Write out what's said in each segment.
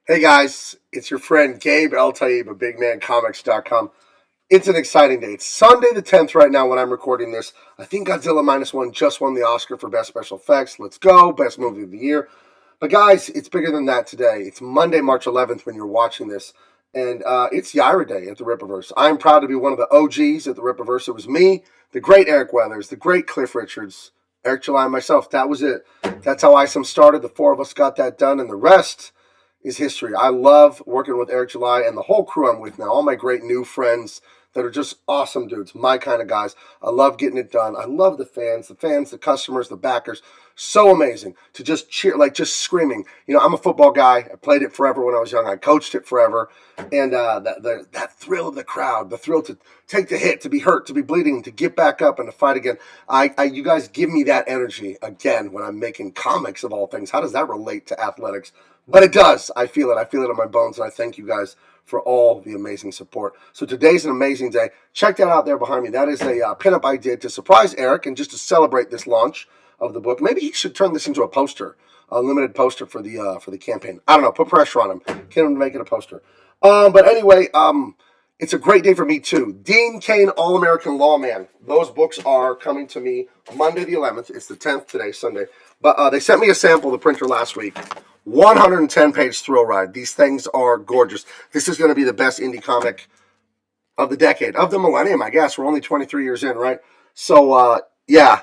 Hey guys, it's your friend Gabe Eltaeb of BigManComics.com. It's an exciting day. It's Sunday the 10th right now when I'm recording this. I think Godzilla Minus One just won the Oscar for Best Special Effects. Let's go. Best Movie of the Year. But guys, it's bigger than that today. It's Monday, March 11th when you're watching this. And it's Yaira Day at the Rippaverse. I'm proud to be one of the OGs at the Rippaverse. It was me, the great Eric Weathers, the great Cliff Richards, Eric July, and myself. That was it. That's how ISOM started. The four of us got that done, and the rest is history. I love working with Eric July and the whole crew I'm with now. All my great new friends that are just awesome dudes, my kind of guys. I love getting it done. I love the fans, the customers, the backers. So amazing to just cheer, like just screaming. You know, I'm a football guy. I played it forever when I was young. I coached it forever. And that thrill of the crowd, the thrill to take the hit, to be hurt, to be bleeding, to get back up and to fight again. You guys give me that energy again when I'm making comics of all things. How does that relate to athletics? But it does. I feel it. I feel it in my bones, and I thank you guys for all the amazing support. So today's an amazing day. Check that out there behind me. That is a pinup I did to surprise Eric and just to celebrate this launch of the book. Maybe he should turn this into a poster, a limited poster for the campaign. I don't know. Put pressure on him. Get him to make it a poster. But anyway, it's a great day for me too. Dean Cain, All-American Lawman. Those books are coming to me Monday the 11th. It's the 10th today, Sunday. But they sent me a sample of the printer last week. 110-page thrill ride. These things are gorgeous. This is going to be the best indie comic of the decade, of the millennium, I guess. We're only 23 years in, right? So, yeah,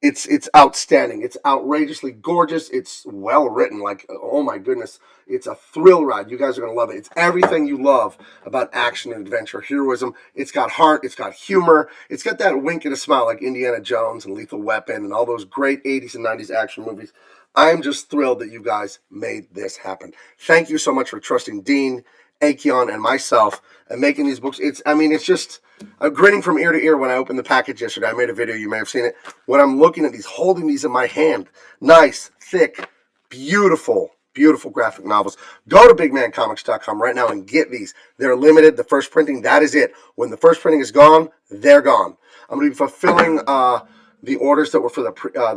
it's outstanding. It's outrageously gorgeous. It's well written. Like, oh my goodness, it's a thrill ride. You guys are going to love it. It's everything you love about action and adventure, heroism. It's got heart. It's got humor. It's got that wink and a smile like Indiana Jones and Lethal Weapon and all those great 80s and 90s action movies. I'm just thrilled that you guys made this happen. Thank you so much for trusting Dean, Akeon, and myself and making these books. It's just, I'm grinning from ear to ear when I opened the package yesterday. I made a video, you may have seen it. When I'm looking at these, holding these in my hand, nice, thick, beautiful, beautiful graphic novels. Go to BigManComics.com right now and get these. They're limited. The first printing, that is it. When the first printing is gone, they're gone. I'm going to be fulfilling the orders that were for the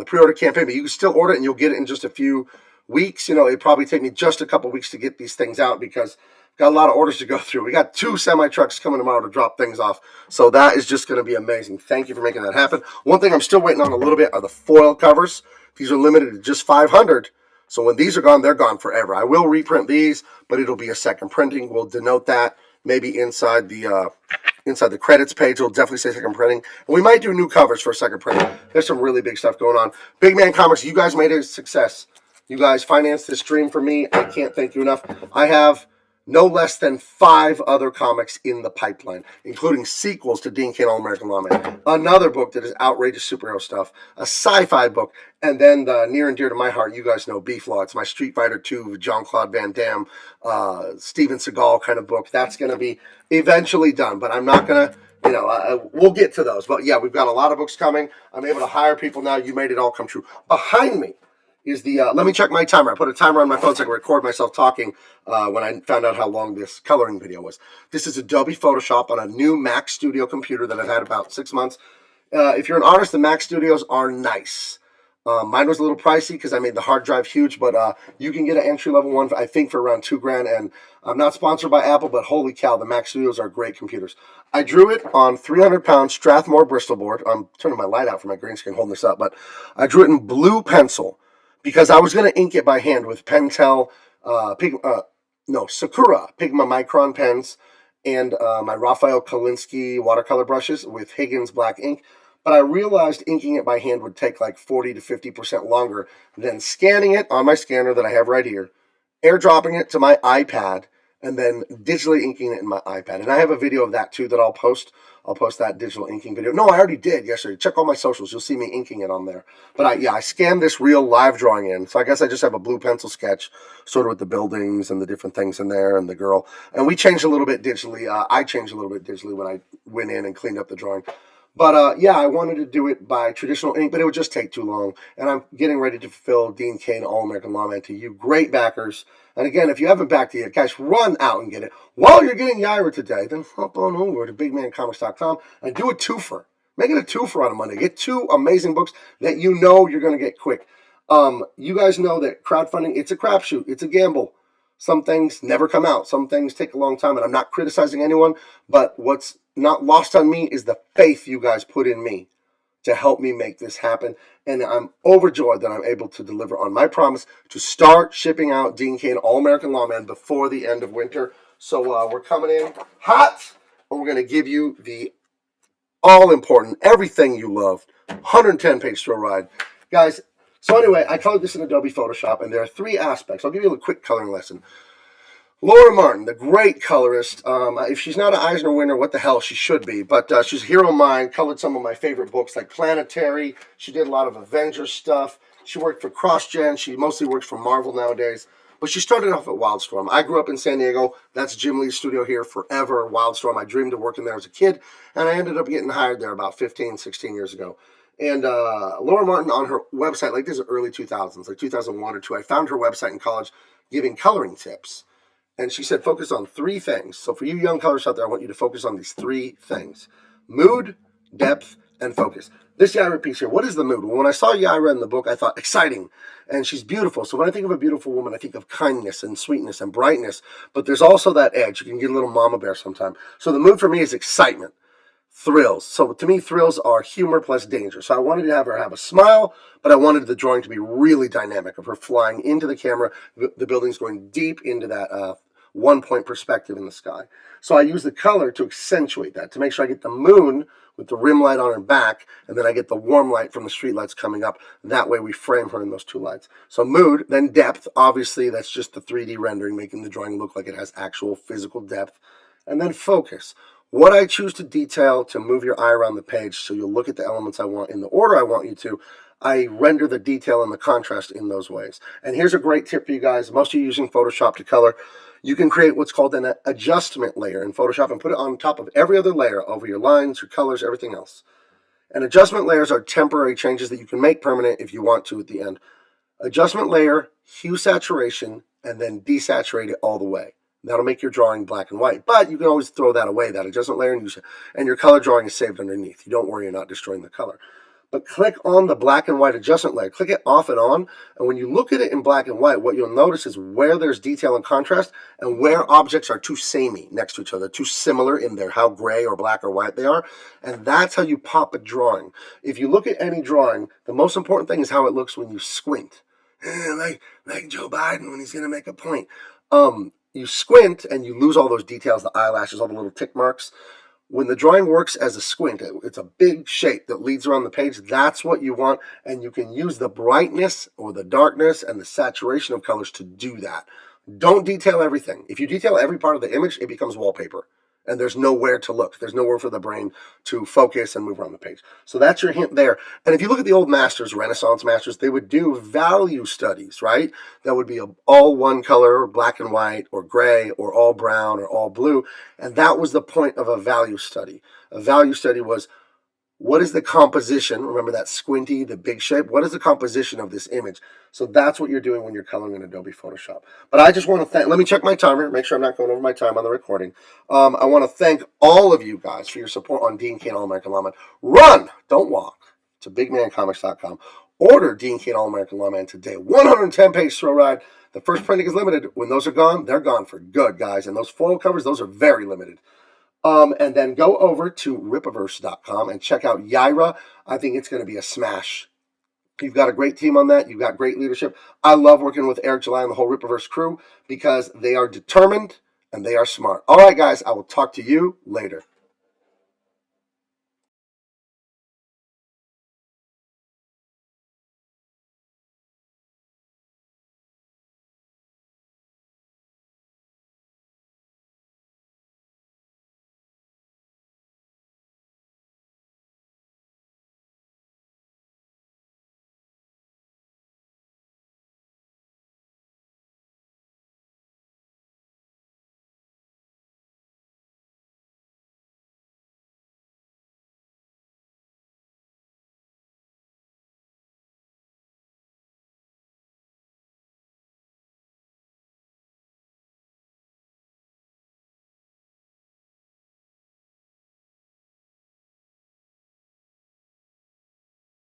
pre-order campaign, but you can still order it and you'll get it in just a few weeks. You know, it'd probably take me just a couple weeks to get these things out because I've got a lot of orders to go through. We got 2 semi-trucks coming tomorrow to drop things off. So that is just going to be amazing. Thank you for making that happen. One thing I'm still waiting on a little bit are the foil covers. These are limited to just 500. So when these are gone, they're gone forever. I will reprint these, but it'll be a second printing. We'll denote that maybe inside the credits page. It'll definitely say second printing. And we might do new covers for second printing. There's some really big stuff going on. Big Man Comics, you guys made it a success. You guys financed this dream for me. I can't thank you enough. I have no less than 5 other comics in the pipeline, including sequels to Dean Cain, All-American Lawman, another book that is outrageous superhero stuff, a sci-fi book, and then the near and dear to my heart, you guys know Beef Law. It's my Street Fighter 2, Jean-Claude Van Damme, Steven Seagal kind of book. That's going to be eventually done, but I'm not going to, we'll get to those. But yeah, we've got a lot of books coming. I'm able to hire people now. You made it all come true. Behind me is the, let me check my timer. I put a timer on my phone so I can record myself talking when I found out how long this coloring video was. This is Adobe Photoshop on a new Mac Studio computer that I've had about 6 months. If you're an artist, the Mac Studios are nice. Mine was a little pricey because I made the hard drive huge, but you can get an entry-level one, I think, for around $2,000. And I'm not sponsored by Apple, but holy cow, the Mac Studios are great computers. I drew it on 300-pound Strathmore Bristol board. I'm turning my light out for my green screen holding this up, but I drew it in blue pencil because I was going to ink it by hand with Pentel, Sakura Pigma Micron pens and my Raphael Kolinsky watercolor brushes with Higgins black ink. But I realized inking it by hand would take like 40 to 50% longer than scanning it on my scanner that I have right here, airdropping it to my iPad, and then digitally inking it in my iPad. And I have a video of that too that I'll post. I'll post that digital inking video. No, I already did yesterday. Check all my socials. You'll see me inking it on there. But I scanned this real live drawing in. So I guess I just have a blue pencil sketch sort of with the buildings and the different things in there and the girl. And we changed a little bit digitally. I changed a little bit digitally when I went in and cleaned up the drawing. But, yeah, I wanted to do it by traditional ink, but it would just take too long. And I'm getting ready to fulfill Dean Cain, All-American Lawman to you great backers. And again, if you haven't backed it yet, guys, run out and get it. While you're getting Yaira today, then hop on over to BigManComics.com and do a twofer. Make it a twofer on a Monday. Get 2 amazing books that you know you're going to get quick. You guys know that crowdfunding, it's a crapshoot. It's a gamble. Some things never come out. Some things take a long time, and I'm not criticizing anyone, but what's not lost on me is the faith you guys put in me to help me make this happen. And I'm overjoyed that I'm able to deliver on my promise to start shipping out Dean Cain All-American Lawman before the end of winter. So we're coming in hot, and we're going to give you the all-important, everything you love, 110-page thrill ride. Guys, so anyway, I colored this in Adobe Photoshop, and there are 3 aspects. I'll give you a quick coloring lesson. Laura Martin, the great colorist, if she's not an Eisner winner, what the hell, she should be. But she's a hero of mine, colored some of my favorite books like Planetary. She did a lot of Avengers stuff. She worked for CrossGen. She mostly works for Marvel nowadays. But she started off at Wildstorm. I grew up in San Diego. That's Jim Lee's studio here forever, Wildstorm. I dreamed of working there as a kid, and I ended up getting hired there about 15, 16 years ago. And Laura Martin on her website, like this is early 2000s, like 2001 or 2, I found her website in college giving coloring tips. And she said, focus on 3 things. So for you young colorists out there, I want you to focus on these 3 things. Mood, depth, and focus. This Yaira piece here, what is the mood? Well, when I saw Yaira in the book, I thought, exciting. And she's beautiful. So when I think of a beautiful woman, I think of kindness and sweetness and brightness. But there's also that edge. You can get a little mama bear sometime. So the mood for me is excitement. Thrills. So to me, thrills are humor plus danger. So I wanted to have her have a smile, but I wanted the drawing to be really dynamic, of her flying into the camera, the building's going deep into that one-point perspective in the sky. So I use the color to accentuate that, to make sure I get the moon with the rim light on her back, and then I get the warm light from the street lights coming up. That way we frame her in those 2 lights. So mood, then depth. Obviously, that's just the 3D rendering, making the drawing look like it has actual physical depth. And then focus. What I choose to detail to move your eye around the page so you'll look at the elements I want in the order I want you to, I render the detail and the contrast in those ways. And here's a great tip for you guys. Most of you using Photoshop to color. You can create what's called an adjustment layer in Photoshop and put it on top of every other layer over your lines, your colors, everything else. And adjustment layers are temporary changes that you can make permanent if you want to at the end. Adjustment layer, hue saturation, and then desaturate it all the way. That'll make your drawing black and white. But you can always throw that away, that adjustment layer, and your color drawing is saved underneath. You don't worry, you're not destroying the color. But click on the black and white adjustment layer. Click it off and on. And when you look at it in black and white, what you'll notice is where there's detail and contrast and where objects are too samey next to each other, too similar in their how gray or black or white they are. And that's how you pop a drawing. If you look at any drawing, the most important thing is how it looks when you squint. Like Joe Biden when he's going to make a point. You squint and you lose all those details, the eyelashes, all the little tick marks. When the drawing works as a squint, it's a big shape that leads around the page. That's what you want, and you can use the brightness or the darkness and the saturation of colors to do that. Don't detail everything. If you detail every part of the image, it becomes wallpaper, and there's nowhere to look. There's nowhere for the brain to focus and move around the page. So that's your hint there. And if you look at the old masters, Renaissance masters, they would do value studies, right? That would be all one color, black and white, or gray, or all brown, or all blue. And that was the point of a value study. A value study was, what is the composition? Remember that squinty, the big shape? What is the composition of this image? So that's what you're doing when you're coloring in Adobe Photoshop. But I just want to thank, let me check my timer, make sure I'm not going over my time on the recording. I want to thank all of you guys for your support on Dean Cain All-American Lawman. Run, don't walk, to bigmancomics.com. Order Dean Cain All-American Lawman today. 110-page thrill ride. The first printing is limited. When those are gone, they're gone for good, guys. And those foil covers, those are very limited. And then go over to ripaverse.com and check out Yaira. I think it's going to be a smash. You've got a great team on that. You've got great leadership. I love working with Eric July and the whole Ripaverse crew because they are determined and they are smart. All right, guys, I will talk to you later.